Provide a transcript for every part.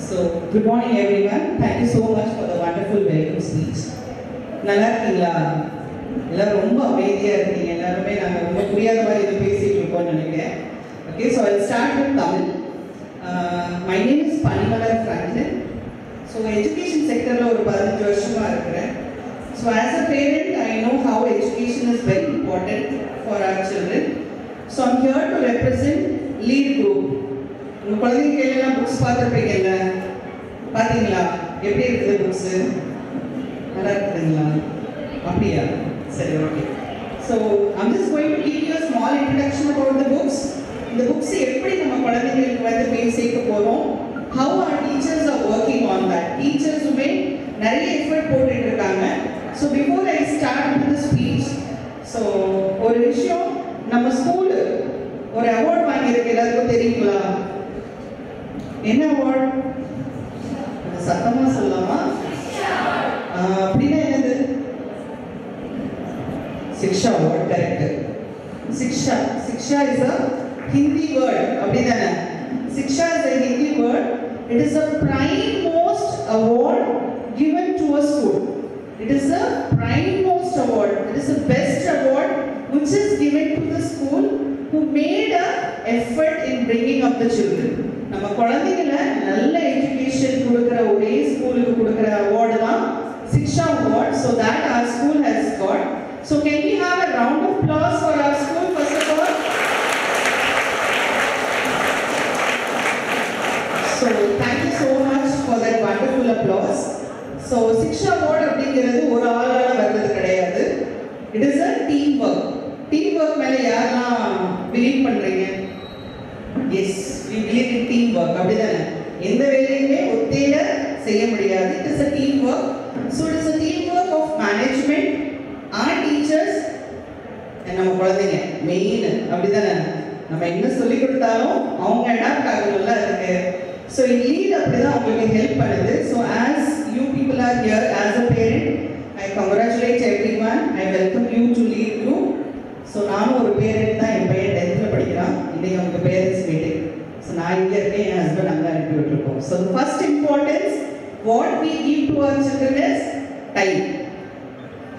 So, good morning everyone. Thank you so much for the wonderful welcome speech. நல்லா இருக்கீங்களா? எல்லாரும் ரொம்ப அமைதியா இருக்கீங்க. எல்லாருமே நாங்க ரொம்ப புரியாத மாதிரி எதுவும் பேசிட்டு இருக்கோம்னு நினைக்கிறேன். Okay, so I'll start with Tamil. My name is Panimalar Franklin. So, education sector la ஒரு 15 வருஷமா இருக்கிறேன். So, as a parent, I know how education is very important for our children. So, I'm here to represent lead group. உங்க குழந்தைங்க கையிலலாம் books பார்த்துருப்பீங்கல்ல, பார்த்தீங்களா? எப்படி இருக்குது books? நல்லா இருக்குதுங்களா? அப்படியா? சரி, okay. So I'm just going to give you a small introduction about the books. இந்த புக்ஸ் எப்படி நம்ம குழந்தைங்களுக்கு வந்து போய் சேர்க்க போகிறோம், how our teachers are working on that. டீச்சர்ஸுமே நிறைய எஃபர்ட் போட்டுட்டு இருக்காங்க. So before I start with the speech, so ஒரு விஷயம், நம்ம ஸ்கூலு ஒரு அவார்ட் வாங்கியிருக்கு, எல்லாருக்கும் தெரியுங்களா? என்ன அவார்ட்? சத்தமா சொல்லலாமா? அப்படின்னா என்னது? Shiksha award. Correct. Shiksha is a Hindi word, அப்படிதானே? சிக்ஷா is a Hindi word. It is a prime most award given to a school. It is a prime most award. It is the best award which is given to the school who made a effort in bringing up the children. நம்ம குழந்தைகளை நல்ல education கொடுக்கிற ஒரே ஸ்கூலுக்கு கொடுக்கிற award தான் சிக்ஷா award. So that our school has got. So can we have a round of applause for our school first of all? So thank you so much for that wonderful applause. So Shiksha award அப்படிங்கிறது ஒரு ஆளால வர்றது கிடையாது. It is a team work. Team work மேல யாரெல்லாம் believe பண்றீங்க? Yes, we believe in teamwork. அப்படிதானே? எந்த வேலையுமே ஒத்தையில செய்ய முடியாது. It is a teamwork. So it is a teamwork of management, our teachers, and நம்ம குழந்தைங்க மெயின். அப்படிதானே? நம்ம என்ன சொல்லி கொடுத்தாலும் அவங்க அடாப்ட் ஆகணும்ல அதுக்கு. So in lead அப்படிதான் உங்களுக்கு ஹெல்ப் பண்ணுது. So as you people are here as a parent, I congratulate everyone. I welcome you to lead group. So நானும் ஒரு பேரண்ட் தான். என் பையன் 10th படிக்கிறான். இன்றைக்கி அவங்க பேரண்ட்ஸ் மீட்டிங். ஸோ நான் இங்கே இருக்கேன், என் ஹஸ்பண்ட் அங்கே அனுப்பி விட்டுருக்கோம். So the first importance what we give to our children is time.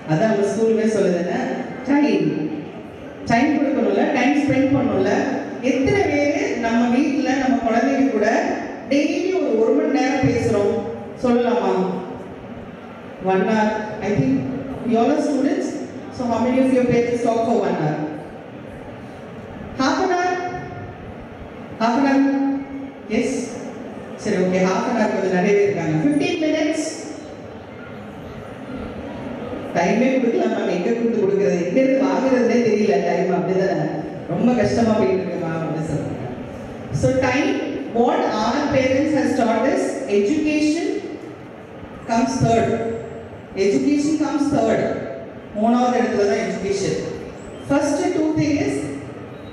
அதான் நம்ம ஸ்கூலுமே சொல்லுதுன்னா டைம் கொடுக்கணும்ல, டைம் ஸ்பெண்ட் பண்ணணும்ல. எத்தனை பேர் நம்ம வீட்டில் நம்ம குழந்தைங்க கூட டெய்லி ஒரு மணி நேரம் பேசுகிறோம் சொல்லலாமா? 1 hour. I think you all are students. So how many of your parents talk for 1 hour? Half an hour? Half an hour? Yes? சரி, ஓகே. half an hour கொஞ்சம் நிறைய பேர் இருக்காங்க. 15 minutes? டைமே கொடுக்கலாம் மேம். எங்கே கொடுக்குறது, எங்கேருந்து வாங்குறதுனே தெரியல டைம். அப்படிதானே? ரொம்ப கஷ்டமாக போயிட்டு இருக்குமா அப்படின்னு சொல்லுவாங்க. So time, what our parents has taught us, education comes third. Education comes third. மூணாவது இடத்துல தான் education. First two thing is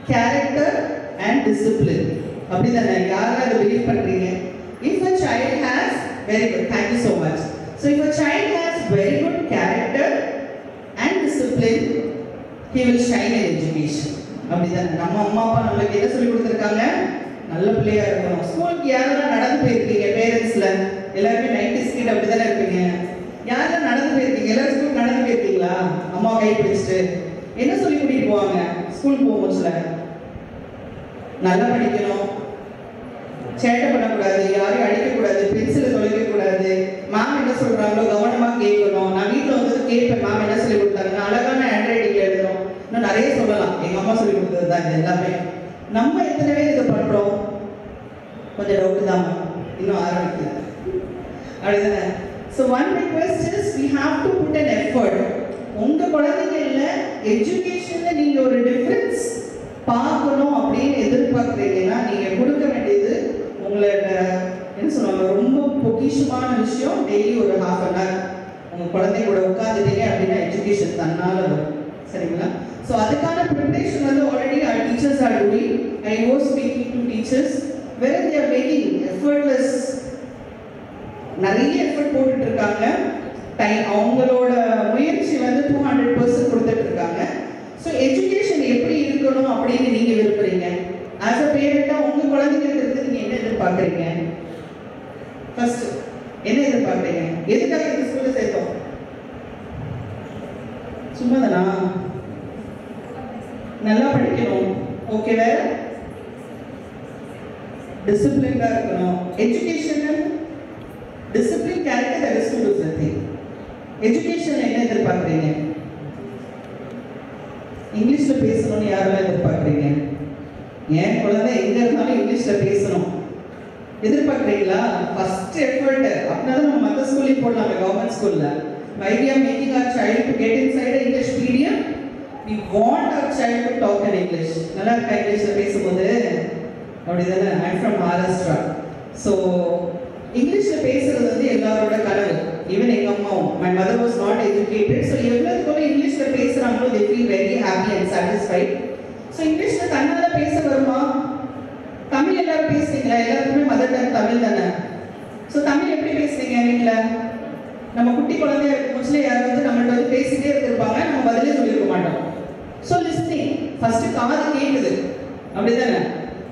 character and discipline. அப்படிதானே? யாரெல்லாம் இதை பிலீவ் பண்றீங்க? If a child has very good, thank you so much. So if a child has very good character and discipline, he will shine in education. அப்படிதானே? நம்ம அம்மா அப்பா நம்மளுக்கு என்ன சொல்லி கொடுத்துருக்காங்க? நல்ல பிள்ளையா இருக்கணும். ஸ்கூலுக்கு யாரெல்லாம் நடந்து போயிருக்கீங்க? பேரண்ட்ஸ்ல எல்லாருமே 90s கிட் அப்படிதானே இருப்பீங்க. யாரெல்லாம் நடந்து போயிருக்கீங்க? எல்லாரும் ஸ்கூல் நடந்து போயிருக்கீங்களா? அம்மா கை பிடிச்சிட்டு என்ன சொல்லி கூட்டிட்டு போவாங்க ஸ்கூல் போகும்போதுல? நல்லா படிக்கணும், சேட்டை பண்ணக்கூடாது, யாரையும் அடிக்கக்கூடாது, பென்சிலை தொலைக்கக்கூடாது, மேம் என்ன சொல்றாங்களோ கவனமா கேட்கணும். நான் வீட்டில் வந்து கேட்பேன், மேம் என்ன சொல்லி கொடுத்தாங்க, அழகான ஹேண்ட் ரைட்டிங்ல எழுதணும். இன்னும் நிறைய சொல்லலாம். எங்க அம்மா சொல்லி கொடுத்தது தான் இது எல்லாமே. நம்ம எத்தனை பேர் இதை பண்றோம்? கொஞ்சம் டவுட் தான், இன்னும் ஆரம்பிக்குது. அப்படிதானே? So one request is we have to put an effort. உங்க குழந்தைகள எஜுகேஷன்ல நீங்க ஒரு டிஃபரன்ஸ் பார்க்கணும் அப்படின்னு எதிர்பார்க்குறீங்கன்னா நீங்க கொடுக்க வேண்டியது உங்களோட என்ன சொல்லுவாங்க, ரொம்ப பொக்கிஷமான விஷயம். டெய்லி ஒரு half an hour உங்க குழந்தை கூட உட்காந்துட்டீங்க அப்படின்னா எஜுகேஷன் தன்னால வரும். சரிங்களா? ஸோ அதுக்கான ப்ரிப்பரேஷன் வந்து already our teachers are doing. I was speaking to teachers where they are making effortless, நிறைய எஃபர்ட் போட்டுட்டு இருக்காங்க. அவங்களோட முயற்சி வந்து 200% கொடுத்துட்டு இருக்காங்க. ஸோ எஜுகேஷன் எப்படி இருக்கணும் அப்படின்னு நீங்க விரும்புறீங்க? ஆஸ் அ பேரண்டா உங்க குழந்தைங்களுக்கு இருந்து நீங்க என்ன எதிர்பார்க்குறீங்க? ஃபர்ஸ்ட் என்ன எதிர்பார்க்குறீங்க? எதுக்காக இந்த ஸ்கூல்ல சேர்த்தோம்? சும்மா தானா? நல்லா படிக்கணும். ஓகே, வேற டிசிப்ளின்டா இருக்கணும். Educational discipline character that is to சத்தி. எஜுகேஷன்ல என்ன எதிர்பார்க்குறீங்க? இங்கிலீஷ்ல பேசணும்னு யாரெல்லாம் எதிர்பார்க்குறீங்க? ஏன் குழந்தை எங்க இருந்தாலும் இங்கிலீஷ்ல பேசணும் எதிர்பார்க்குறீங்களா? First effort. அப்படின்னா நம்ம மற்ற ஸ்கூல்லையும் போடலாம், கவர்மெண்ட் ஸ்கூல்ல. Why we are making our child to get inside an English medium? We want our child to talk in English. நல்லா இருக்கா இங்கிலீஷ்ல பேசும்போது? அப்படிதானே? I'm from Maharashtra. So இங்கிலீஷ்ல பேசுறது வந்து எல்லாரோட கனவு. ஈவன் எங்க அம்மாவும். My mother was not educated. So எவ்வளவுக்கு இங்கிலீஷ்ல பேசுறாங்களோ they feel very happy and satisfied. So இங்கிலீஷ்ல தன்னால பேச வருமா? தமிழ் எல்லாரும் பேசுறீங்களா? எல்லாருக்குமே மதர் டங் தமிழ் தானே. ஸோ தமிழ் எப்படி பேசுறீங்க வீட்டில்? நம்ம குட்டி குழந்தையா இருக்கும் போச்சுல யாராவது நம்மள்ட்ட வந்து பேசிட்டே இருந்திருப்பாங்க, நம்ம பதிலே சொல்லியிருக்க மாட்டோம். ஸோ லிஸ்னிங் ஃபர்ஸ்ட் காது கேட்குது, அப்படிதானே?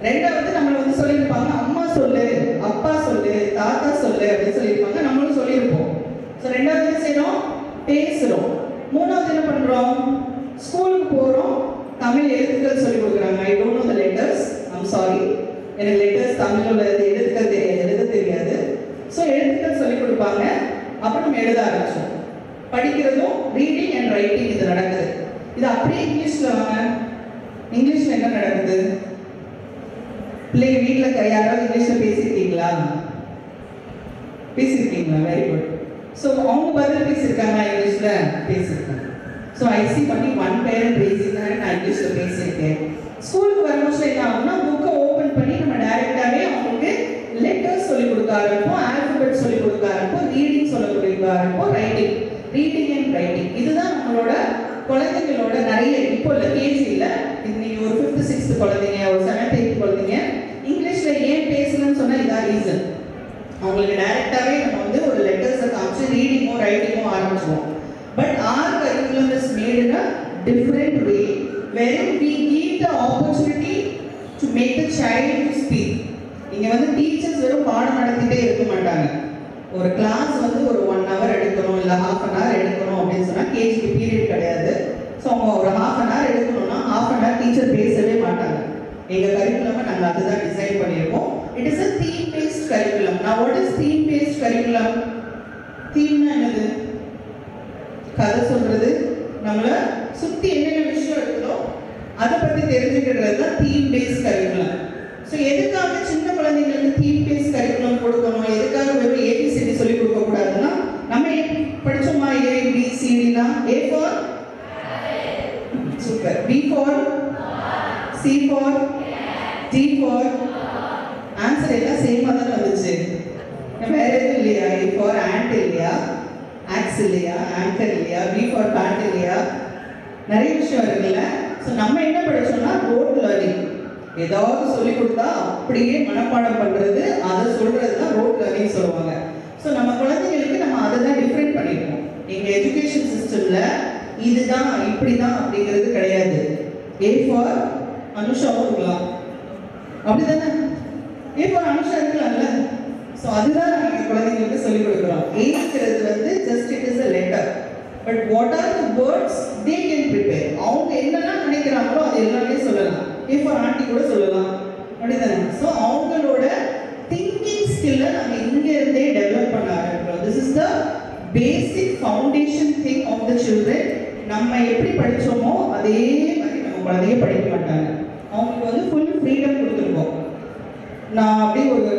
ரெண்டாவது நம்மளை வந்து சொல்லியிருப்பாங்க, அம்மா சொல்லு, அப்பா சொல்லு, தாத்தா சொல்லு அப்படின்னு சொல்லியிருப்பாங்க, நம்மளும் சொல்லியிருப்போம். ஸோ ரெண்டாவது என்ன செய்யறோம்? பேசுறோம். மூணாவது என்ன பண்றோம்? ஸ்கூலுக்கு போறோம், தமிழ் எழுத்துக்கள் சொல்லி கொடுக்குறாங்க. I don't know the letters, I'm sorry, எனக்கு லெட்டர்ஸ் தமிழ் உள்ள எழுத்துக்கள் தெரியாது, எழுத தெரியாது. ஸோ எழுத்துக்கள் சொல்லி கொடுப்பாங்க. அப்புறம் நம்ம எழுத ஆரம்பிச்சோம். படிக்கிறதும் ரீடிங் அண்ட் ரைட்டிங் இது நடக்குது. இது அப்படியே இங்கிலீஷ்ல வாங்க. இங்கிலீஷ்ல என்ன நடக்குது? பிள்ளைங்க வீட்டில் யாராவது இங்கிலீஷ்ல பேசியிருக்கீங்களா? பேசியிருக்கீங்களா? Very good. ஸோ அவங்க பதில் பேசியிருக்காங்களா? இங்கிலீஷ்ல பேசியிருக்காங்க. ஸோ ஐ சி பண்ணி ஒன் பேரண்ட் ரேசிங் நான் இங்கிலீஷ்ல பேசியிருக்கேன். ஸ்கூலுக்கு வரும்போது என்ன ஆகும்னா புக்கை ஓப்பன் பண்ணி நம்ம டைரக்டாகவே அவங்களுக்கு லெட்டர்ஸ் சொல்லிக் கொடுக்க ஆரம்பிப்போம், ஆல்பபெட் சொல்லிக் கொடுக்க ஆரம்பிப்போம், ரீடிங் சொல்லிக் கொடுக்க ஆரம்பிப்போம், ரைட்டிங், ரீடிங் அண்ட் ரைட்டிங். இதுதான் நம்மளோட குழந்தைங்களோட நிறைய இப்போ இல்லை கேஜியில் இன்னைக்கு ஒரு 5th 6th குழந்தைங்க, ஒரு 7th 8th குழந்தைங்க இங்கிலீஷ்ல ஏன் பேசலன்னு சொன்னால் இதான் ரீசன். அவங்களுக்கு டைரக்டாகவே நம்ம வந்து ஒரு லெட்டர்ஸை காமிச்சு ரீடிங்கோ ரைட்டிங்கோ ஆரம்பிச்சுவோம். But our curriculum is made in a different way wherein we give the opportunity to make the child to speak. இங்க வந்து டீச்சர்ஸ் வெறும் பாடம் நடத்திட்டே இருக்க மாட்டாங்க. ஒரு கிளாஸ் வந்து ஒரு 1 hour எடுக்கணும் இல்லை 1/2 an hour எடுக்கணும் அப்படின்னு சொன்னால் கேஜிக்கு பீரியட் கிடையாது. ஸோ அவங்க ஒரு 1/2 an hour எடுக்கணும்னா 1/2 an hour டீச்சர் பேசவே மாட்டாங்க. எங்கள் கரிக்குலமை நாங்கள் அதுதான் டிசைன் பண்ணியிருக்கோம். It is a theme based curriculum. நான் what is theme based curriculum? தீம்னா என்னது? கதை சொல்றது, நம்மளை சுற்றி என்னென்ன விஷயம் இருக்குதோ அதை பற்றி தெரிஞ்சுக்கிறது தான் தீம் பேஸ்ட் கரிக்குலம். ஸோ எதுக்காக சின்ன குழந்தைங்களுக்கு தீம் பேஸ்ட் கரிக்குலம் கொடுக்கணும்? எதுக்காக வெறும் ஏபிசிடி சொல்லி கொடுக்க கூடாதுன்னா, நம்ம படிச்சோமா ஏபிசிடினா? A for super, B for C for D for answer எல்லாம் சேமாக தான் வந்துச்சு. வேற எதுவும் இல்லையா? ஏ ஃபார் ஆண்ட் இல்லையா? ஆக்ஸ் இல்லையா? ஆங்கர் இல்லையா? பி ஃபார் பேண்ட் இல்லையா? நிறைய விஷயம் இருக்குல்ல. ஸோ நம்ம என்ன படிச்சோம்னா ரோட் லேர்னிங். ஏதாவது சொல்லி கொடுத்தா அப்படியே மனப்பாடம் பண்ணுறது, அதை சொல்கிறது தான் ரோட் லேர்னிங் சொல்லுவாங்க. ஸோ நம்ம குழந்தைங்களுக்கு நம்ம அதை தான் டிஃப்ரெண்ட் பண்ணியிருக்கோம். எங்கள் எஜுகேஷன் சிஸ்டமில் இதுதான் இப்படி தான் அப்படிங்கிறது கிடையாது. ஏ ஃபார் அனுஷாவும் இருக்கலாம், அப்படி தானே? ஏ ஃபார் அனுஷா இருக்கலாம்ல. ஸோ அதுதான் நாங்கள் குழந்தைங்களுக்கு சொல்லிக் கொடுக்குறோம். ஏங்கிறது வந்து just it is a letter, but what are the words they can prepare. அவங்க என்னெல்லாம் நினைக்கிறாங்களோ அது எல்லாமே சொல்லலாம். ஏ ஃபார் ஆண்டி கூட சொல்லலாம், அப்படிதானே? ஸோ அவங்களோட திங்கிங் ஸ்கில்லை நாங்கள் இங்கேருந்தே டெவலப் பண்ண ஆரம்பிக்கிறோம். This is the basic foundation thing of the children. நம்ம எப்படி படித்தோமோ அதே மாதிரி நம்ம குழந்தைய படிக்க மாட்டாங்க. அவங்களுக்கு வந்து ஃபுல் ஃப்ரீடம் கொடுத்துருக்கோம். நான் அப்படியே ஒரு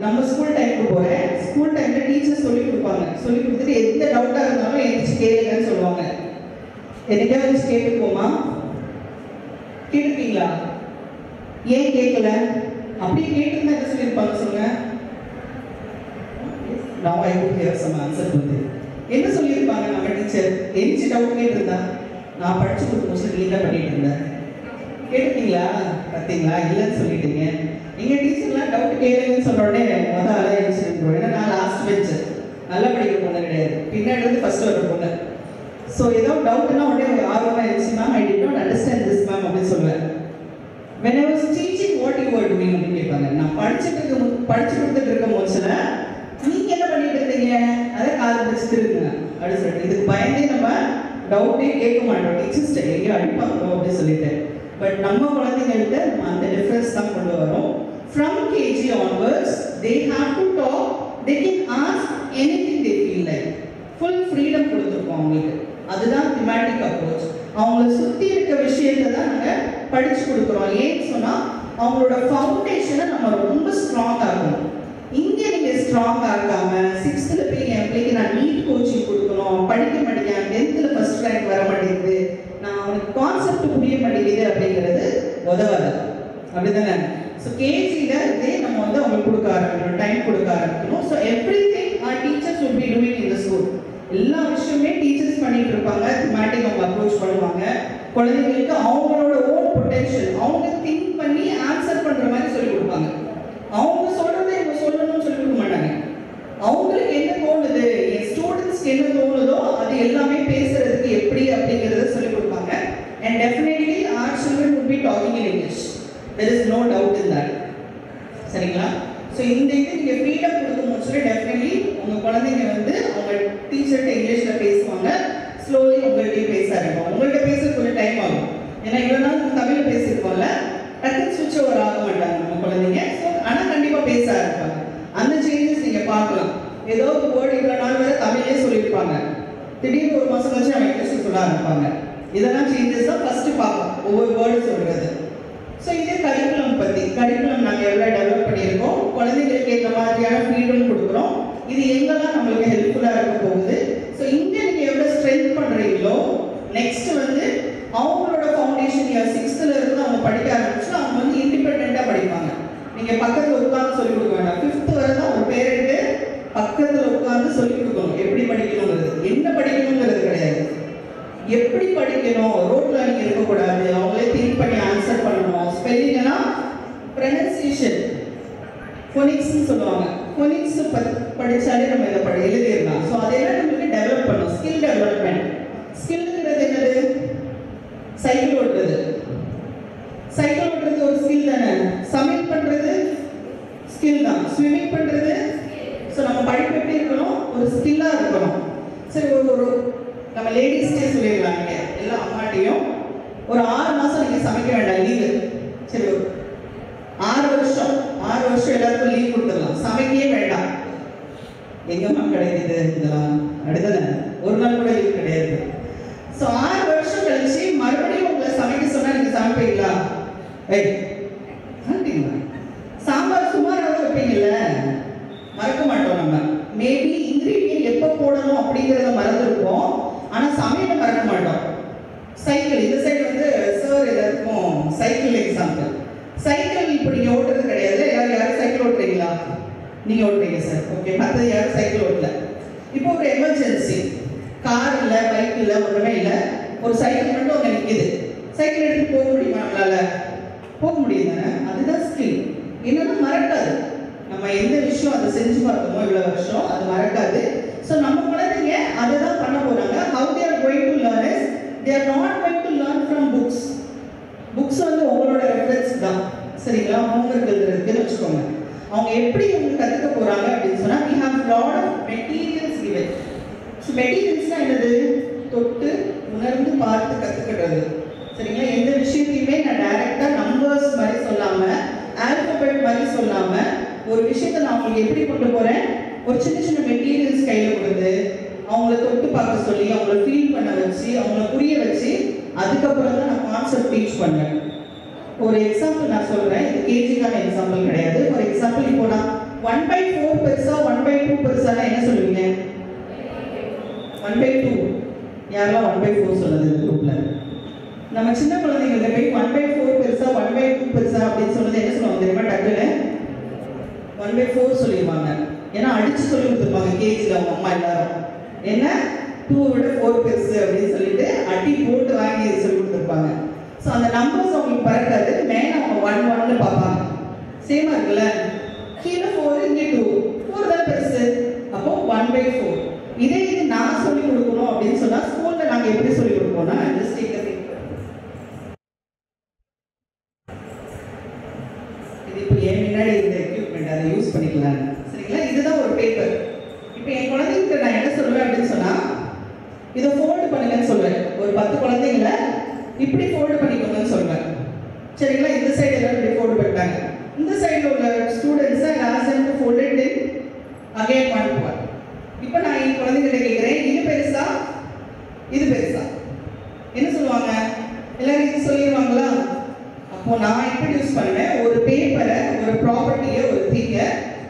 நம்ம ஸ்கூல் டைமுக்கு போகிறேன். ஸ்கூல் டைமில் டீச்சர் சொல்லி கொடுப்பாங்க. சொல்லி கொடுத்துட்டு எந்த டவுட்டாக இருந்தாலும் எழுந்திரிச்சு கேளுங்கன்னு சொல்லுவாங்க. என்னைக்காவது வச்சு கேட்டுப்போமா? கேட்டுப்பீங்களா? ஏன் கேட்கல? அப்படியே கேட்டுருந்தா என்ன சொல்லியிருப்பாங்க சொல்லுங்க? நான் I would hear some answer வந்து என்ன சொல்லியிருப்பாங்க நம்ம டீச்சர்? எழுச்சி டவுட் கேட்டிருந்தா நான் படிச்சு கொடுத்து நீ தான் பண்ணிட்டு இருந்தேன். கேட்டுப்பீங்களா? பார்த்தீங்களா? இல்லைன்னு சொல்லிட்டீங்க. எங்கள் டீச்சர்லாம் டவுட் கேளுங்கன்னு சொல்கிற உடனே மொதல் ஆளாக எழுச்சிருக்கிறோம். ஏன்னா நான் லாஸ்ட் பெஞ்சு, நல்லா படிக்கிற பொண்ணு கிடையாது, பின்னாடி வந்து ஃபர்ஸ்ட் வர பொண்ணு. ஸோ ஏதோ டவுட்னா உடனே ஆர்வமாக எழுச்சி, ma'am I did not understand this ma'am அப்படின்னு சொல்லுவேன். when I was teaching what you were doing அப்படின்னு கேட்பாங்க. நான் படிச்சு கொடுத்துட்டு இருக்கும் போதுல அதை காது பிடிச்சி திருக்குங்க அப்படின்னு சொல்லிட்டு இதுக்கு பயந்தே நம்ம டவுட்டே கேட்க மாட்டோம். டீச்சர்ஸ்ட எங்கேயும் அடிப்பாங்களோ அப்படின்னு சொல்லிட்டு. பட் நம்ம குழந்தைங்கள்ட்ட நம்ம அந்த டிஃப்ரென்ஸ் தான் கொண்டு வரோம். From KG onwards, they have to talk, they can ask anything they feel like. Full freedom கொடுத்துருக்கோம் அவங்களுக்கு. அதுதான் thematic approach. அவங்கள சுற்றி இருக்க விஷயத்தை தான் நாங்கள் படித்து கொடுக்குறோம். ஏன்னு சொன்னால் அவங்களோட ஃபவுண்டேஷனை நம்ம ரொம்ப ஸ்ட்ராங் ஆகணும். இங்கே நீங்கள் ஸ்ட்ராங் ஆகாமல் 6th போய் என் பிள்ளைக்கு நான் நீட் கோச்சிங் கொடுக்கணும், படிக்க மாட்டேன், 10th ஃபர்ஸ்ட் ரேங்க் வர மாட்டேங்குது, நான் அவனுக்கு கான்செப்ட் புரிய மாட்டேங்குது அப்படிங்கிறது உதவாது. அப்படிதானே? ஸோ கேஜியில் இதே நம்ம வந்து அவங்களுக்கு கொடுக்க ஆரம்பிக்கணும், டைம் கொடுக்க ஆரம்பிக்கணும். So everything our teachers will be doing in the school. எல்லா விஷயமே டீச்சர்ஸ் பண்ணிட்டு இருப்பாங்க. திமேட்டிக் அவங்க அப்ரோச் பண்ணுவாங்க. குழந்தைங்களுக்கு அவங்களோட ஓன் பொட்டென்ஷியல் அவங்க திங்க் பண்ணி ஆன்சர் பண்ணுற மாதிரி சொல்லிக் கொடுப்பாங்க. அவங்க சொல்றதை இவங்க சொல்லணும்னு சொல்லி கொடுக்க மாட்டாங்க. அவங்களுக்கு என்ன தோணுது, என் ஸ்டூடெண்ட்ஸ்க்கு என்ன தோணுதோ அது எல்லாமே பேசுறதுக்கு எப்படி அப்படிங்கிறத சொல்லிக் கொடுப்பாங்க. And definitely our children would be talking in English. There is no doubt in that. சரிங்களா? ஸோ இந்த இது நீங்கள் ஃப்ரீடம் கொடுக்கும் போது டெஃபினெட்லி உங்கள் குழந்தைங்க வந்து அவங்க டீச்சர்கிட்ட இங்கிலீஷில் பேசுவாங்க. ஸ்லோலி உங்கள்கிட்டையும் பேச ஆரம்பிப்பாங்க. உங்கள்கிட்ட பேச கொஞ்சம் டைம் ஆகும். ஏன்னா இவ்வளோ நாள் தமிழில் பேசியிருக்கோம்ல, டக்குன்னு சுவிட்ச் ஓவர் ஆக மாட்டாங்க நம்ம குழந்தைங்க. ஸோ ஆனால் கண்டிப்பாக பேச ஆரம்பிப்பாங்க. அந்த சேஞ்சஸ் நீங்கள் பார்க்கலாம். ஏதோ ஒரு வேர்டு இவ்வளோ நாள் வரை தமிழ்லேயே சொல்லியிருப்பாங்க, திடீர்னு ஒரு மாதம் கழிச்சு அவங்க இங்கிலீஷில் சொல்ல ஆரம்பிப்பாங்க. இதெல்லாம் சேஞ்சஸ் தான் ஃபஸ்ட்டு பார்ப்போம், ஒவ்வொரு வேர்டு சொல்கிறது. ஸோ இதே கரிக்குலம் பற்றி, கரிக்குலம் நாங்கள் எவ்வளோ டெவலப் பண்ணியிருக்கோம், குழந்தைங்களுக்கு ஏற்ற மாதிரியான ஃப்ரீடம் கொடுக்குறோம். இது எங்கெல்லாம் நம்மளுக்கு ஹெல்ப்ஃபுல்லாக இருக்க போகுது. ஸோ இங்கே நீங்கள் எவ்வளோ ஸ்ட்ரென்த் பண்ணுறீங்களோ நெக்ஸ்ட் வந்து அவங்களோட ஃபவுண்டேஷன் இயர் 6th இருந்து அவங்க படிக்க ஆரம்பிச்சு அவங்க வந்து இண்டிபெண்ட்டாக படிப்பாங்க. நீங்கள் பக்கத்தில் உட்காந்து சொல்லிக் கொடுக்க வேண்டாம். 5th வரை தான் ஒரு பேருக்கு பக்கத்தில் உட்காந்து சொல்லிக் கொடுக்கணும் எப்படி படிக்கணுங்கிறது. என்ன படிக்கணுங்கிறது கிடையாது, எப்படி படிக்கணும். ரோட்ல நீங்கள் இருக்கக்கூடாது, அவங்களே திங்க் பண்ணி ஆன்சர் பண்ணணும். ஸ்பெல்லிங் எல்லாம் ப்ரொனன்சியேஷன் ஃபோனிக்ஸ்ன்னு சொல்லுவாங்க. ஃபோனிக்ஸ் படித்தாலே நம்ம இதை எழுதிடலாம். ஸோ அதெல்லாம் நம்மளுக்கு டெவலப் பண்ணணும். Skill development. ஸ்கில்ங்கிறது என்னது? சைக்கிள் ஓட்டுறது. சைக்கிள் ஓட்டுறது ஒரு ஸ்கில் தானே. சமையல் பண்ணுறது ஸ்கில் தான். ஸ்விம்மிங் பண்ணுறது. ஸோ நம்ம படிப்பு எப்படி இருக்கணும், ஒரு ஸ்கில்லாக இருக்கணும். சரி, ஒரு நம்ம லேடிஸ்டே சொல்லிடலாம், எல்லா அம்மாட்டையும் ஒரு 6 மாதம் நீங்கள் சமைக்க வேண்டாம், லீவு. சரி, ஒரு 6 வருஷம் எல்லாருக்கும் லீவ் கொடுத்துடலாம், சமைக்கவே வேண்டாம். எங்கம்மா கிடைக்குது இதெல்லாம்? அடுத்தது ஒரு நாள் கூட லீவ் கிடையாது. ஸோ 6 வருஷம் கழிச்சு மறுபடியும் உங்களை சமைக்க சொன்னால் நீங்கள் சமைப்பீங்களா? சாம்பார் சுமாராக வைப்பீங்கல்ல, மறக்க மாட்டோம் நம்ம. மேபி இன்கிரீடியன்ட் எப்போ போடணும் அப்படிங்கிறத மறந்துருப்போம், ஆனால் சமையலை மறக்க மாட்டோம். சைக்கிள் இந்த சைடு வந்து சார் எல்லாருக்கும் சைக்கிள் எக்ஸாம்பிள். சைக்கிள் இப்போ நீங்கள் ஓட்டுறது கிடையாது. யாரும் சைக்கிள் ஓட்டுறீங்களா? நீங்கள் ஓட்டுறீங்க சார், ஓகே. மற்றது யாரும் சைக்கிள் ஓட்டல. இப்போ ஒரு எமர்ஜென்சி, கார் இல்லை, பைக் இல்லை, ஒன்றுமே இல்லை, ஒரு சைக்கிள் மட்டும் அங்கே நிற்கிது. சைக்கிள் எடுத்துகிட்டு போக முடியுமா? நம்மளால் போக முடியும் தானே. அதுதான் ஸ்கில். என்னன்னா மறக்காது. நம்ம எந்த விஷயம் அதை செஞ்சு பார்த்தோமோ இவ்வளோ வருஷம் அது மறக்காது. ஸோ நம்ம குழந்தைங்க அதை தான் பண்ண போகிறாங்க. How they are going to learn is they are not going to learn from books. Books வந்து உங்களோட ரெஃபரன்ஸ் தான், சரிங்களா? ஹோம்ஒர்க் எழுதுறதுக்குன்னு வச்சுக்கோங்க. அவங்க எப்படி அவங்க கற்றுக்க போகிறாங்க அப்படின்னு சொன்னால் we have lot of materials given. So மெட்டீரியல்ஸ்னால் என்னது? தொட்டு உணர்ந்து பார்த்து கற்றுக்கிறது, சரிங்களா? எந்த விஷயத்தையுமே நான் டைரெக்டாக நம்பர்ஸ் மாதிரி சொல்லாமல், ஆல்பபெட் மாதிரி சொல்லாமல், ஒரு விஷயத்தை நான் அவங்களுக்கு எப்படி கொண்டு போகிறேன், ஒரு சின்ன சின்ன மெட்டீரியல்ஸ் கையில் கொடுத்து அவங்கள தொட்டு பார்க்க சொல்லி அவங்கள ஃபீல் பண்ண வச்சு அவங்கள புரிய வச்சு அதுக்கப்புறம் தான் நான் கான்செப்ட் டீச் பண்ணேன். ஒரு எக்ஸாம்பிள் நான் சொல்கிறேன், இது கேஜிக்கான எக்ஸாம்பிள் கிடையாது. ஃபார் எக்ஸாம்பிள் இப்போ நான் 1/4 பெருசா 1/2 பெருசானா என்ன சொல்லுவீங்க? 1/2. யாரெல்லாம் 1/4 சொல்லுது இந்த குரூப்பில்? நம்ம சின்ன குழந்தைங்க போய் 1/4 பெருசா 1/2 பெருசா அப்படின்னு சொல்லுறது என்ன சொல்லுவாங்க தெரியுமா? டக்குன்னு 1/4 சொல்லிடுவாங்க. ஏன்னா அடிச்சு சொல்லி கொடுத்துருப்பாங்க கேஜியில் அவங்க அம்மா எல்லாரும். என்ன 2 விட 4 பெருசு அப்படின்னு சொல்லிட்டு அடி போட்டு வாங்கி சொல்லி கொடுத்துருப்பாங்க. ஸோ அந்த நம்பர்ஸ் அவங்களுக்கு பறக்காது. மேலே அவங்க 1 1ன்னு பார்ப்பாங்க. சேமாக இருக்குல்ல, கீழே 4 இங்கே 2, 4 தான் பெருசு. அப்போ 1/4. இதே இது நான் சொல்லிக் கொடுக்கணும் அப்படின்னு சொன்னால் ஸ்கூலில் நாங்கள் எப்படி சொல்லிக் கொடுப்போம்னா ஜஸ்ட் டேக் தி பேப்பர். இது இப்போ ஏன் முன்னாடி இந்த எக்யூப்மெண்ட் அதை யூஸ் பண்ணிக்கலாம், சரிங்களா? இதுதான் ஒரு பேப்பர். இப்போ என் குழந்தைகிட்ட நான் என்ன சொல்லுவேன் அப்படின்னு சொன்னா, இதை ஃபோல்டு பண்ணுங்கன்னு சொல்லுவேன். ஒரு 10 குழந்தைங்களை இப்படி ஃபோல்டு பண்ணிக்கோங்கன்னு சொல்லுவேன். சரிங்களா? இந்த சைடு எல்லாரும் இப்படி ஃபோல்டு பண்ணிட்டாங்க. இந்த சைடில் உள்ள ஸ்டூடெண்ட்ஸை last to fold it again one to one. இப்போ நான் என் குழந்தைகிட்ட கேட்குறேன், இது பெருசா இது பெருசா? என்ன சொல்லுவாங்க? எல்லாரும் இது சொல்லிடுவாங்களா? அப்போ நான் இன்ட்ரடியூஸ் பண்ணுவேன், ஒரு பேப்பரை, ஒரு ப்ராப்பர்ட்டியை, ஒரு திங்கை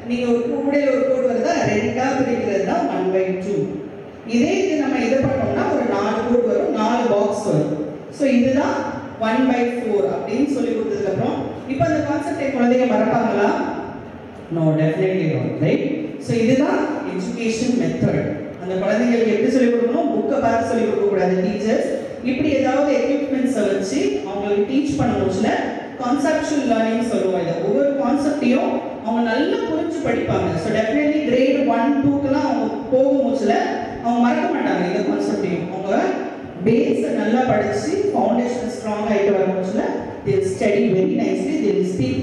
நீங்கள் ஒரு கூடையில் ஒரு கோடு வருதா, 2ஆ பிரிக்கிறது தான் 1/2. இதே இது நம்ம இதை பண்ணோம்னா ஒரு 4 கோடு வரும், 4 பாக்ஸ் வரும். ஸோ இதுதான் 1/4 அப்படின்னு சொல்லி கொடுத்ததுக்கப்புறம் இப்போ அந்த கான்செப்டை குழந்தைங்க மறப்பாங்களா? No, definitely not, right? So இதுதான் எஜுகேஷன் மெத்தட். அந்த குழந்தைங்களுக்கு எப்படி சொல்லிக் கொடுக்கணும்? புக்கை பார்த்து சொல்லிக் கொடுக்கக்கூடாது டீச்சர்ஸ். இப்படி ஏதாவது எக்யூப்மெண்ட்ஸை வச்சு அவங்களுக்கு டீச் பண்ணணும்ல, கான்செப்சுவல் லேர்னிங் சொல்லுவோம். இதை ஒவ்வொரு கான்செப்டையும் அவங்க நல்லா புரிஞ்சு படிப்பாங்க. ஸோ டெஃபினெட்லி கிரேட் 1, 2க்குலாம் அவங்க போகும்போதுல அவங்க மறக்க மாட்டாங்க இந்த கான்செப்டையும். அவங்க பேஸை நல்லா படித்து ஃபவுண்டேஷன் ஸ்ட்ராங் ஆகிட்டு வரும்போதுல they will study very nicely, they will speak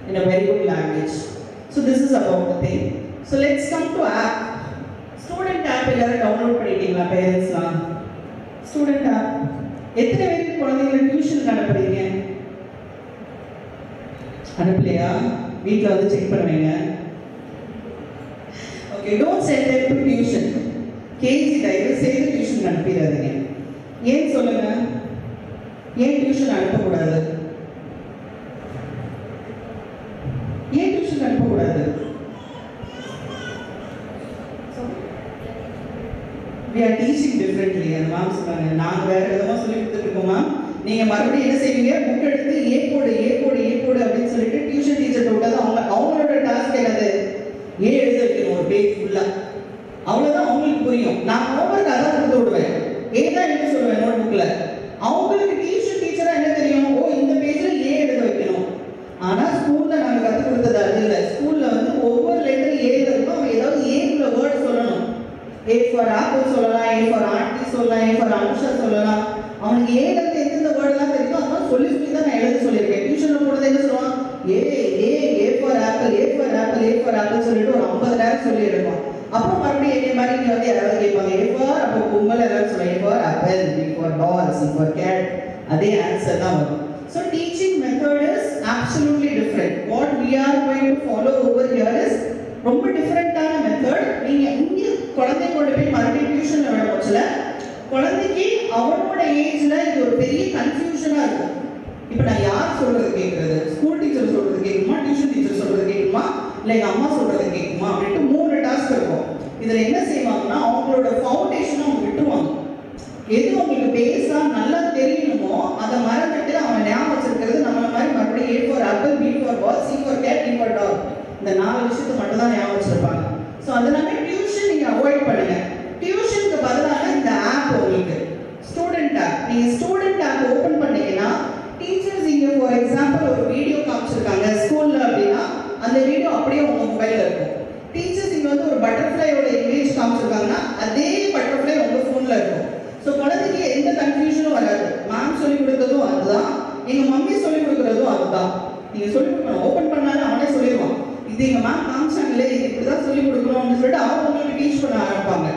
in a very good language. So this is about the thing. So let's come to app. Student app எல்லாரும் டவுன்லோட் பண்ணிட்டீங்களா பேரண்ட்ஸ்லாம்? ஸ்டூடெண்ட் ஆப் எத்தனை பேருக்கு குழந்தைங்களை டியூஷனுக்கு அனுப்புறீங்க? அனுப்பலையா? வீட்டில் வந்து செக் பண்ணுவீங்க. Okay, don't send them to tuition. KG தயவு செய்து டியூஷனுக்கு அனுப்பிடாதீங்க. ஏன் சொல்லுங்க? ஏன் டியூஷன் அனுப்பக்கூடாது? ஏன் டியூஷன் அனுப்பக்கூடாது? we are teaching differently. அந்த மேம் சொன்னாங்க, நாங்கள் வேறு விதமாக சொல்லி கொடுத்துருக்கோமா, நீங்கள் மறுபடியும் என்ன செய்வீங்க? புக் எடுத்து ஏ போடு அப்படின்னு சொல்லிட்டு டியூஷன் டீச்சர் விட்டது. அவங்களோட டாஸ்க் என்னது? ஏ எழுத வைக்கணும் ஒரு பேஜ் ஃபுல்லாக. அவ்வளோதான் அவங்களுக்கு புரியும். நான் ஹோம்ஒர்க் அதான் கொடுத்து விடுவேன், ஏ தான் எழுத சொல்லுவேன் நோட் புக்கில். அவங்களுக்கு டியூஷன் டீச்சராக என்ன தெரியும்? ஓ, இந்த பேஜில் ஏ எழுத வைக்கணும். ஆனால் ஸ்கூலில் நாங்கள் கற்றுக் கொடுத்தது அது இல்லை. ஸ்கூலில் வந்து ஒவ்வொரு லெட்டர் ஏல இருக்கும், அவன் ஏதாவது ஏக்குள்ள வேர்ட் சொல்லணும். A for apple சொல்லலாம், A for auntie சொல்லலாம், A for அனுஷா சொல்லலாம். அவனுக்கு ஏல இருந்து எந்தெந்த வேர்டெல்லாம் தெரியுமோ அதெல்லாம் சொல்லி தான் நான் எழுத சொல்லியிருக்கேன். டியூஷனில் போனது என்ன சொல்லுவான்? A for apple சொல்லிட்டு ஒரு 50 நேரம் சொல்லி எடுப்பான். அப்புறம் மறுபடியும் என்னை மாதிரி இங்கே வந்து யாராவது கேட்பாங்க, A for அப்போ கும்பல் எல்லாரும் சொல்லுவாங்க, A for apple, B for ball, C for cat. அதே ஆன்சர் தான் வரும். So teaching method is absolutely different. What we are going to follow over here is ரொம்ப டிஃப்ரெண்டான மெத்தட். நீங்கள் இங்கே குழந்தை கொண்டு போய் மறுபடியும் டியூஷனில் விட போச்சுல, குழந்தைக்கு அவனோட ஏஜில் இது ஒரு பெரிய கன்ஃபியூஷனாக இருக்கும். இப்போ நான் யார் சொல்கிறது கேட்குறது? ஸ்கூல் டீச்சர் சொல்கிறது கேட்குமா, டியூஷன் டீச்சர் சொல்கிறது கேட்குமா, இல்லை எங்கள் அம்மா சொல்கிறது கேட்குமா அப்படின்ட்டு 3 டாஸ்க் இருக்கும். இதில் என்ன செய்வாங்கன்னா அவங்களோட ஃபவுண்டேஷனை அவங்க விட்டுருவாங்க. எது உங்களுக்கு பேஸாக நல்லா தெரியணுமோ அதை மறந்துட்டு அவன் ஞாபகம் வச்சிருக்கிறது நம்மள மாதிரி மறுபடியும் A for apple, B for ball, C for cat, D for dog, இந்த 4 விஷயத்தை மட்டும் தான் ஞாபகம் வச்சிருப்பாங்க. ஸோ அதனால டியூஷன் நீங்கள் அவாய்ட் பண்ணுங்க. டியூஷனுக்கு பதிலாக இந்த ஆப் உங்களுக்கு ஸ்டூடெண்ட் ஆப். நீங்கள் ஸ்டூடெண்ட் ஆப் ஓப்பன் பண்ணீங்கன்னா டீச்சர்ஸ் இங்கே ஃபார் எக்ஸாம்பிள் ஒரு வீடியோ காமிச்சிருக்காங்க ஸ்கூலில் அப்படின்னா அந்த வீடியோ அப்படியே உங்கள் மொபைலில் இருக்கும். டீச்சர்ஸ் இங்கே வந்து ஒரு பட்டர்ஃப்ளையோட இமேஜ் காமிச்சிருக்காங்கன்னா அதே பட்டர்ஃப்ளை உங்கள் ஃபோனில் இருக்கும். ஸோ குழந்தைக்கு எந்த கன்ஃபியூஷனும் வராது. மேம் சொல்லிக் கொடுத்ததும் அதுதான், எங்கள் மம்மி சொல்லிக் கொடுக்குறதும் அதுதான். நீங்கள் சொல்லிக் கொடுக்கணும், ஓப்பன் பண்ணாலும் அவனே சொல்லிடுவான், இது எங்கள் மேம் காமிச்சாங்களே, இது இப்படி தான் சொல்லிக் கொடுக்கணும் அப்படின்னு சொல்லிட்டு அவங்க உங்களுக்கு டீச் பண்ண ஆரம்பிப்பாங்க.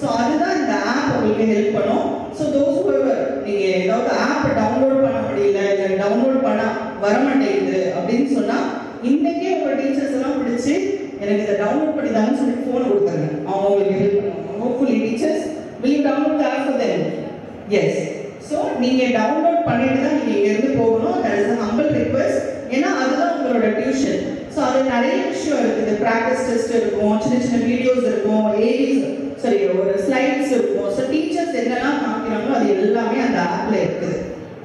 ஸோ அதுதான் இந்த ஆப் உங்களுக்கு ஹெல்ப் பண்ணும். ஸோ தோஸ் ஹூஎவர் நீங்கள் ஏதாவது ஆப்பை டவுன்லோட் பண்ண முடியல, இல்லை டவுன்லோட் பண்ண வரமாட்டேங்குது அப்படின்னு சொன்னால் இன்றைக்கே உங்கள் டீச்சர்ஸ் எல்லாம் பிடிச்சி எனக்கு இதை டவுன்லோட் பண்ணி தாங்கன்னு சொல்லிட்டு ஃபோனை கொடுத்துருங்க. அவங்க உங்களுக்கு ஹெல்ப் பண்ணுவாங்க. Hopefully teachers will you download the app for them? Yes. So நீங்கள் டவுன்லோட் பண்ணிட்டு தான் நீங்கள் இங்கேருந்து போகணும். that is a humble request. ஏன்னா அதுதான் உங்களோட டியூஷன். ஸோ அது நிறைய விஷயம் இருக்குது. ப்ராக்டிஸ் டெஸ்ட் இருக்கும், சின்ன சின்ன வீடியோஸ் இருக்கும், ஒரு ஸ்லைட்ஸ் இருக்கும். ஸோ டீச்சர்ஸ் என்னெல்லாம் காமிக்கிறாங்களோ அது எல்லாமே அந்த ஆப்பில் இருக்குது.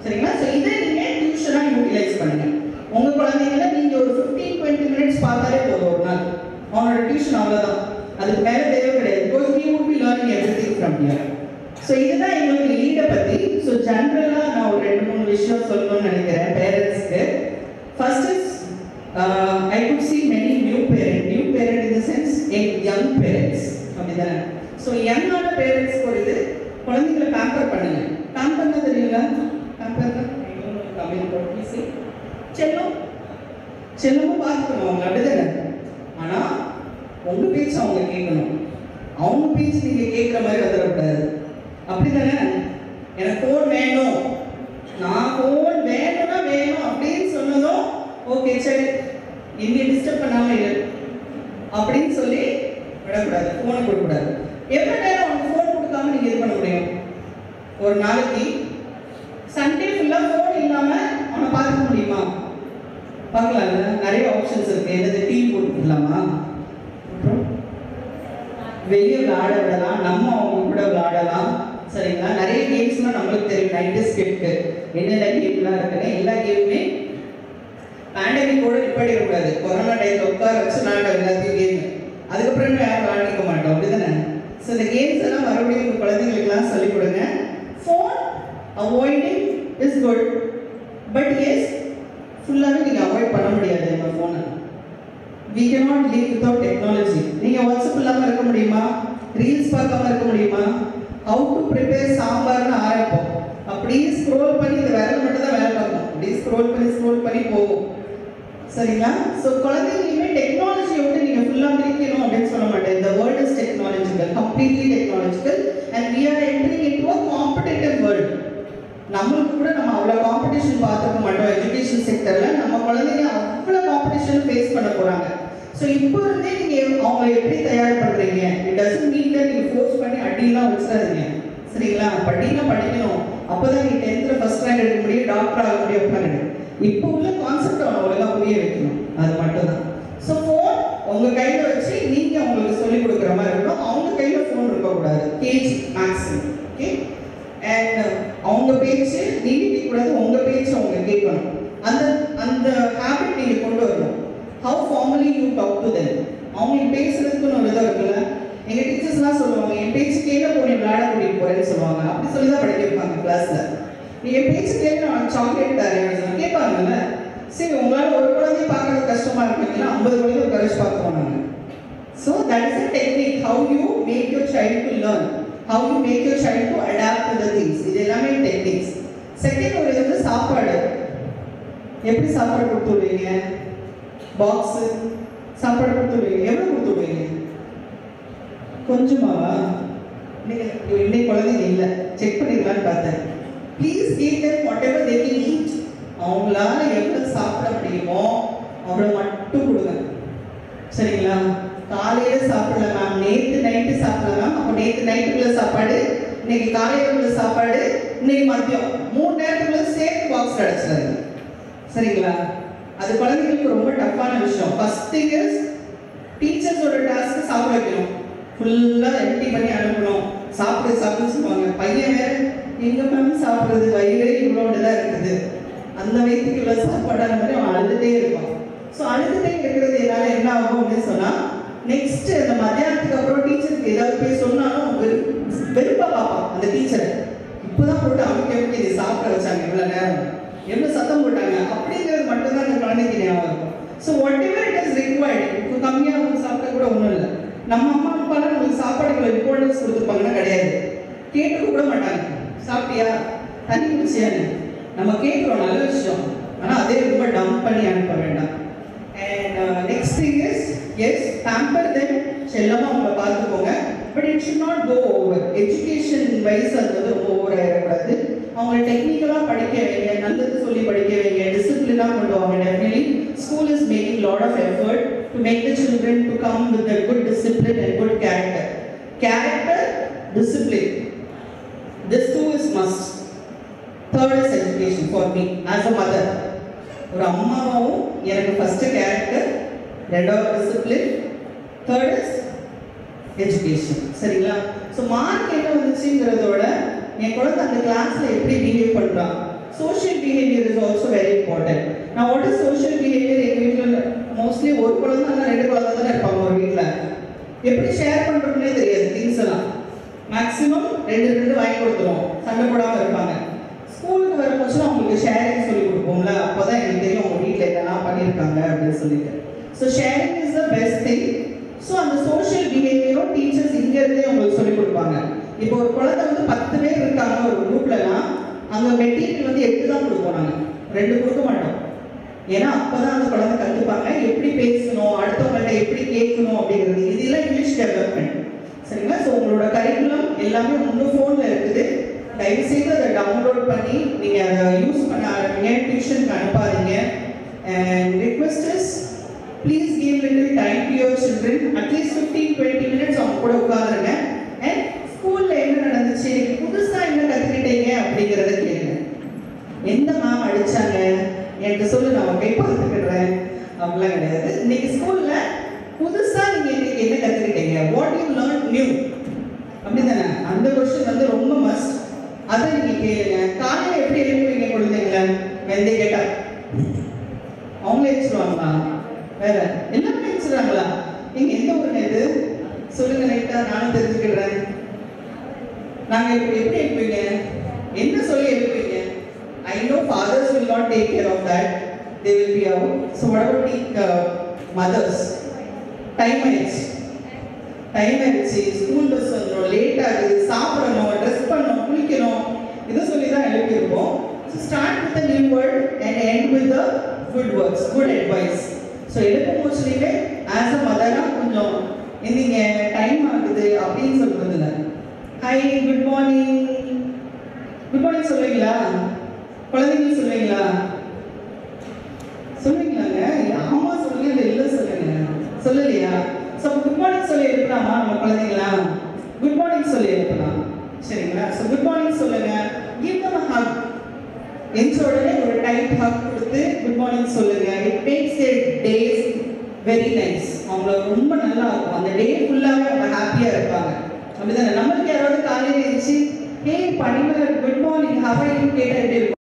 சரிங்களா? ஸோ இதை நீங்கள் டியூஷனாக யூட்டிலைஸ் பண்ணுங்கள். உங்கள் குழந்தைங்கள நீங்கள் ஒரு 15-20 minutes பார்த்தாலே போதும் ஒரு நாள். அவனோட டியூஷன் அவ்வளோதான், அதுக்கு மேலே தேவை கிடையாது. Because we would be learning everything from here. So இதுதான் எங்களுக்கு லீடை பற்றி. ஸோ ஜென்ரலாக நான் ஒரு 2-3 விஷயம் சொல்லணும்னு நினைக்கிறேன் பேரண்ட்ஸ்க்கு. First is I could see many new parent in the sense young parents. அப்படிதானே? ஸோ யங்கான பேரண்ட்ஸ்க்கு ஒரு இது, குழந்தைங்களை பேம்பர் பண்ணுங்க. பேம்பர்னா தெரியுங்களா? பேம்பர்னா தமிழ் போட்டு செல்லமும் பார்த்துக்கணும் அவங்க, அப்படிதானே? ஆனால் உங்கள் பேச்சு அவங்க கேட்கணும். அவங்க பேச்சு நீங்கள் கேட்குற மாதிரி வந்துடக்கூடாது. அப்படி தானே? எனக்கு ஃபோன் வேணும், நான் ஃபோன் வேணும்னா வேணும் அப்படின்னு சொன்னதும் ஓகே சரி என்னை டிஸ்டர்ப் பண்ணாமல் இரு அப்படின்னு சொல்லி விடக்கூடாது. ஃபோனை கொடுக்கக்கூடாது. எவ்வளோ நேரம் அவங்க ஃபோன் கொடுக்காம நீங்கள் இது பண்ண முடியும்? ஒரு நாளைக்கு சண்டே ஃபுல்லாக ஃபோன் இல்லாமல் அவனை பார்த்துக்க முடியுமா? பார்க்கலாம்ல, நிறைய ஆப்ஷன்ஸ் இருக்குது. என்னது டிவி போட்டுக்கலாமா, அப்புறம் வெளியே விளையாட விடலாம், நம்ம அவங்க கூட விளையாடலாம். சரிங்களா? நிறைய கேம்ஸ்லாம் நம்மளுக்கு தெரியும். 90s கிட்க்கு என்னென்ன கேம்லாம் இருக்குன்னு எல்லா கேமுமே பேண்டமிக்கோட நிப்பாடிடக்கூடாது. கொரோனா டைமில் உட்கார வச்சு விளையாட எல்லாத்தையும் கேமு, அதுக்கப்புறம் யாரும் விளையாடிக்க மாட்டோம். அப்படி தானே? ஸோ இந்த கேம்ஸ் எல்லாம் மறுபடியும் உங்கள் குழந்தைங்களுக்குலாம் சொல்லிக் கொடுங்க. Phone avoiding is good, but as ஃபுல்லாகவே நீங்கள் அவாய்ட் பண்ண முடியாது. நம்ம ஃபோனை we cannot live without technology. நீங்கள் வாட்ஸ்அப் இல்லாமல் இருக்க முடியுமா? ரீல்ஸ் பார்க்காம இருக்க முடியுமா? how to prepare சாம்பார்னு ஆரம்பிப்போம். அப்படியே ஸ்க்ரோல் பண்ணி இந்த விரல் மட்டும் தான் வேலை பார்க்கணும். அப்படியே ஸ்க்ரோல் பண்ணி போகும். சரிங்களா? ஸோ குழந்தைங்களுமே டெக்னாலஜியை விட்டு நீங்கள் ஃபுல்லாக பிரிக்கணும் அப்படின்னு சொல்ல மாட்டேன். இந்த world is technological, completely technological, and we are entering into a competitive world. நம்மளுக்கு கூட நம்ம அவ்வளோ காம்படிஷன் பார்த்துக்க மாட்டோம். எஜுகேஷன் செக்டரில் நம்ம குழந்தைங்க அவ்வளோ காம்படிஷன் ஃபேஸ் பண்ண போகிறாங்க. ஸோ இப்போ இருந்தே நீங்கள் அவங்க எப்படி தயார் பண்ணுறீங்க? இட் டசன்ட் மீன் தட் நீங்கள் ஃபோர்ஸ் பண்ணி அடிலாம் வச்சுடாதீங்க. சரிங்களா? படிக்கலாம் படிக்கணும், அப்போ தான் நீங்கள் 10th ஃபர்ஸ்ட் ரேங்க் எடுக்க முடியும், டாக்டர் ஆக முடியும். உட்காந்து இப்போ உள்ள கான்செப்ட் அவனை ஒழுங்காக புரிய வைக்கணும். அது மட்டும்தான். ஸோ ஃபோன் உங்கள் கையில் வச்சு நீங்கள் அவங்களுக்கு சொல்லிக் கொடுக்குற மாதிரி இருக்கணும். அவங்க கையில் ஃபோன் இருக்கக்கூடாது. KG maximum. ஓகே? அண்ட் அவங்க பேச்சு நீங்கள் கேட்கக்கூடாது, உங்கள் பேச்சு அவங்க கேட்கணும். அந்த அந்த ஹேபிட் நீங்கள் கொண்டு வரணும். How formally you talk to them. அவங்களுக்கு பேசுறதுக்குன்னு ஒரு இதாக இருக்குல்ல. எங்கள் டீச்சர்ஸ்லாம் சொல்லுவாங்க, என் பேச்சு கேட்க போய் விளையாட கூட்டிகிட்டு போகிறேன்னு சொல்லுவாங்க. அப்படி சொல்லி தான் படிக்க வைப்பாங்க கிளாஸில். நீங்கள் பேச்சு கேட்க நான் சாக்லேட் தரேன் கேட்பாங்கல்ல. சரி, உங்களால் ஒரு குழந்தைய பார்க்கறது கஷ்டமாக இருக்குங்களா, 50 குழந்தைய கரெக்ட் பார்க்க போனாங்க. So that is a technique. How you make your child to learn, how you make your child to adapt to the things. இது எல்லாமே டெக்னிக்ஸ். செகண்ட் ஒரு வந்து சாப்பாடு. எப்படி சாப்பாடு கொடுத்து விடுவீங்க? பாக்ஸு சாப்பாடு கொடுத்து விடுவீங்க. எவ்வளோ கொடுத்து விடுவீங்க? கொஞ்சமாவா? நீங்கள் இன்னைக்கு குழந்தைங்க இல்லை, செக் பண்ணிடலான்னு பார்த்தேன். Please give them whatever they can eat. அவங்களால எவ்வளோ சாப்பிட முடியுமோ அவ்வளோ மட்டும் கொடுங்க. சரிங்களா? காலையில் சாப்பிடல மேம், நேற்று நைட்டு சாப்பிடல மேம், அப்போ நேற்று நைட்டுக்குள்ள சாப்பாடு, இன்னைக்கு காலையிலுக்குள்ள சாப்பாடு, இன்னைக்கு மதியம் 3 நேரத்துக்குள்ள சேர்த்து பாக்ஸ் அடைச்சிடாது. சரிங்களா? அது குழந்தைங்களுக்கு ரொம்ப டஃப்பான விஷயம். ஃபர்ஸ்ட் திங் இஸ் டீச்சர்ஸோட டாஸ்க்கு சாப்பிட வைக்கணும். ஃபுல்லாக எம்டி பண்ணி அனுப்பணும். சாப்பிடுன்னு சொல்லுவாங்க. பையன் வேறு எங்க மேம் சாப்பிட்றது, வயிறே இவ்வளோண்டு தான் இருக்குது, அந்த வயிற்றுக்கு இவ்வளோ சாப்பாடான மாதிரி அவன் அழுதுகிட்டே இருப்பான். ஸோ அழுதுகிட்டே இருக்கிறது என்னால் என்ன ஆகும் அப்படின்னு சொன்னால், நெக்ஸ்ட் அந்த மத்தியானத்துக்கு அப்புறம் டீச்சருக்கு ஏதாவது போய் சொன்னாலும் வெறுப்பாக பார்ப்பான் அந்த டீச்சரை. இப்போ தான் போட்டு அமைக்க இதை சாப்பிட வச்சாங்க, இவ்வளோ நேரம் எவ்வளோ சத்தம் போட்டாங்க அப்படிங்கிறது மட்டும்தான் அந்த குழந்தைக்கு ஞாபகம் இருக்கும். So what ever it is required. இப்போ கம்மியாக அவங்க சாப்பிட்டா கூட ஒன்றும் இல்லை. நம்ம அம்மா அப்பாலாம் நம்மளுக்கு சாப்பாடுகளை இம்பார்ட்டன்ஸ் கொடுத்துருப்பாங்கன்னா கிடையாது, கேட்டு கூட மாட்டாங்க. சாப்பிட்டியா, தண்ணி குடிச்சியான்னு நம்ம கேட்குறோம், நல்ல விஷயம். ஆனால் அதே ரொம்ப டம்ப் பண்ணி அனுப்ப வேண்டாம். And next thing is as pamper them, செல்லமாக அவங்கள பார்த்துக்கோங்க. But it should not go over. Education wise அது வந்து ரொம்ப ஓவர் ஆகிடக்கூடாது. அவங்களை டெக்னிக்கலாக படிக்க வைங்க, நல்லது சொல்லி படிக்க வைங்க, டிசிப்ளினாக கொண்டு வாங்க. Definitely school is making lot of effort to make the children to come with a good discipline and good character. Character, discipline. This too is must. Third is education for me as a mother. ஒரு அம்மாவும் எனக்கு first character, ரெண்டாவது discipline, third is education. சரிங்களா? So mark என்ன வந்துச்சுங்கிறதோட என் குழந்தை அந்த கிளாஸில் எப்படி பிஹேவ் பண்ணுறான். Social behaviour is also very important. நான் வாட் இஸ் சோஷியல் பிஹேவியர்? எங்கள் வீட்டில் மோஸ்ட்லி ஒரு குழந்தை இல்லை 2 குழந்தை தானே இருப்பாங்க ஒரு வீட்டில். எப்படி ஷேர் பண்ணுறதுனே தெரியாது திங்ஸ் எல்லாம். மேக்ஸிமம் 2 வாங்கி கொடுத்துருவோம், சண்டை போடாமல் இருப்பாங்க. ஸ்கூலுக்கு வரும்போது அவங்களுக்கு ஷேரிங் சொல்லி கொடுப்போம்ல, அப்போ தான் எனக்கு தெரியும் அவங்க வீட்டில் என்னெல்லாம் பண்ணியிருக்காங்க அப்படின்னு சொல்லிட்டு. So sharing is the best thing. So அந்த சோஷியல் பிஹேவியரும் டீச்சர்ஸ் இங்கேருந்தே அவங்களுக்கு சொல்லிக் கொடுப்பாங்க. இப்போ ஒரு குழந்தை வந்து 10 பேர் இருக்காங்க ஒரு குரூப்லலாம், அங்கே மெட்டீரியல் வந்து 8 தான் கொடுப்போம், நாங்கள் 2 கொடுக்க மாட்டோம். ஏன்னா அப்போ தான் அந்த குழந்தை கற்றுப்பாங்க எப்படி பேசணும், அடுத்தவங்கள்ட்ட எப்படி கேட்கணும் அப்படிங்கிறது. இதெல்லாம் இங்கிலீஷ் டெவலப்மெண்ட். சரிங்களா? எல்லாமே உங்கள் ஃபோனில் இருக்குது. தயவுசெய்து அதை டவுன்லோட் பண்ணி நீங்கள் அதை யூஸ் பண்ண ஆரம்பிங்க. டியூஷனுக்கு அனுப்பாதீங்க. And request is please give little time to your children. At least 15-20 minutes அவங்க கூட உட்காந்துருங்க. அண்ட் ஸ்கூலில் என்ன நடந்துச்சு, புதுசாக என்ன கற்றுக்கிட்டீங்க அப்படிங்கிறத கேளுங்க. எந்த மேம் அடித்தாங்க என்கிட்ட சொல்லு, நான் கை பார்த்துக்கிடுறேன் அப்படிலாம் கிடையாது. இன்னைக்கு ஸ்கூலில் புதுசாக நீங்கள் இன்னைக்கு என்ன கற்றுக்கிட்டீங்க, வாட் யூ லேர்ன் நியூ அப்படி தானே? அந்த கொஸ்டின் வந்து ரொம்ப மஸ்ட். அதை நீங்கள் கேளுங்க. காலையில் எப்படி எழுப்புவீங்க குழந்தைங்கள? வெந்தே கேட்டா அவங்களே வச்சுருவாங்களா? வேற எல்லாமே வச்சுருவாங்களா? நீங்கள் எந்த ஊருங்க இது சொல்லுங்க, லைட்டாக நானும் தெரிஞ்சுக்கிடுறேன். நாங்கள் எப்படி எழுப்புவீங்க? என்ன சொல்லி எழுப்புவீங்க? I know fathers will not take care of that. They will be out. So what about the mothers? Time ஆயிடுச்சு, ஸ்கூல் பஸ் வந்துடும், லேட் ஆகுது, சாப்பிடணும், ட்ரெஸ் பண்ணணும், குளிக்கணும், இதை சொல்லி தான் எழுப்பியிருப்போம். So start with the new word and end with the good words, good advice. So எழுப்பும் போச்சுலேயுமே ஆஸ் அ மதராக கொஞ்சம் இன்னைங்க டைம் ஆகுது அப்படின்னு சொல்கிறதுல high good morning, good morning சொல்லுவீங்களா? குழந்தைங்க சொல்லுவீங்களா? சொல்லுவீங்களாங்க? ஆமாம் சொல்லுங்க, இல்லை இல்லை சொல்லுங்க. சொல்லலையா? ஸோ குட் மார்னிங் சொல்லி எழுப்பலாமா நம்ம குழந்தைங்களா? குட் மார்னிங் சொல்லி எழுப்பலாம், சரிங்களா? ஸோ குட் மார்னிங் சொல்லுங்க. Give them a hug. எந்த உடனே ஒரு டைட் ஹக் கொடுத்து குட் மார்னிங் சொல்லுங்க. It makes their days very nice. அவங்கள ரொம்ப நல்லா இருக்கும், அந்த டே ஃபுல்லாகவே அவங்க ஹாப்பியாக இருப்பாங்க. அப்படிதானே? நம்மளுக்கு யாராவது காலையில் எழுந்துச்சு hey Panimalar good morning how are you கேட்டால் எப்படி இருக்கும்?